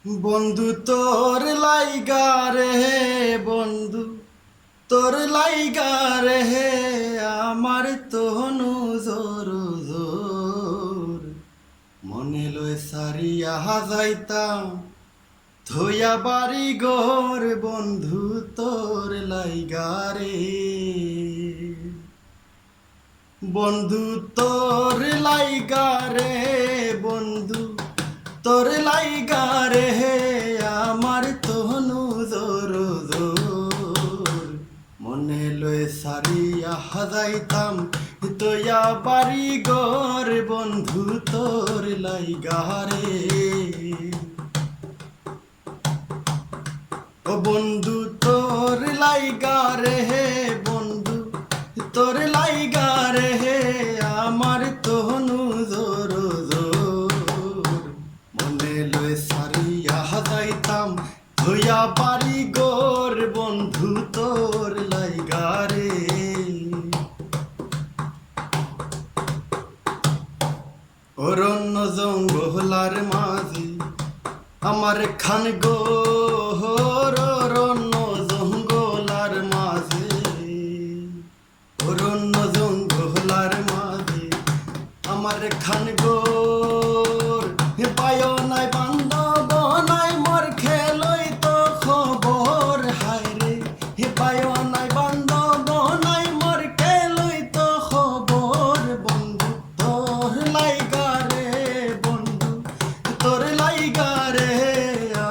বন্ধু তোর লাইগা রে, বন্ধু তোর লাইগা রে, আমার তহনু জোর জোর মনে লয় সারিয়া যাইতাম থইয়া বাড়ি ঘর। বন্ধু তোর লাইগা রে, বন্ধু তোর লাইগা রে, বন্ধু তোর লাইগা রে, আমার তহনু জোর জোর মনে লয় সারিয়া যাইতাম তোয়া বাড়ি ঘর। বন্ধু তোর লাইগা রে, ও বন্ধু তোর লাইগা রে, বন্ধু তোর লাইগা রে, আমার তহনু জোর জোর মনে লয় সারিয়া যাইতাম ধুইয়া বাড়ি গোর। বন্ধু তোর লাইগা রে, অরণ্য জঙ্গলার মাঝে আমার খান গো, অরণ্য জঙ্গলার মাঝে, অরণ্য জঙ্গলার মাঝে আমার খান গো। পায় নাই বান্ধব নাই মোর খেলই তো খবর, হায় রে পায় নাই বান্ধব নাই মোর খেলই তো খবর। বন্ধু তোর লাইগা রে, বন্ধু তোর লাইগা রে,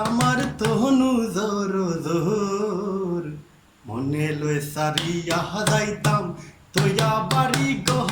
আমার তহনু জোর জোর মনে লয় সারিয়া যাইতাম তোয়া বাড়ি গহ।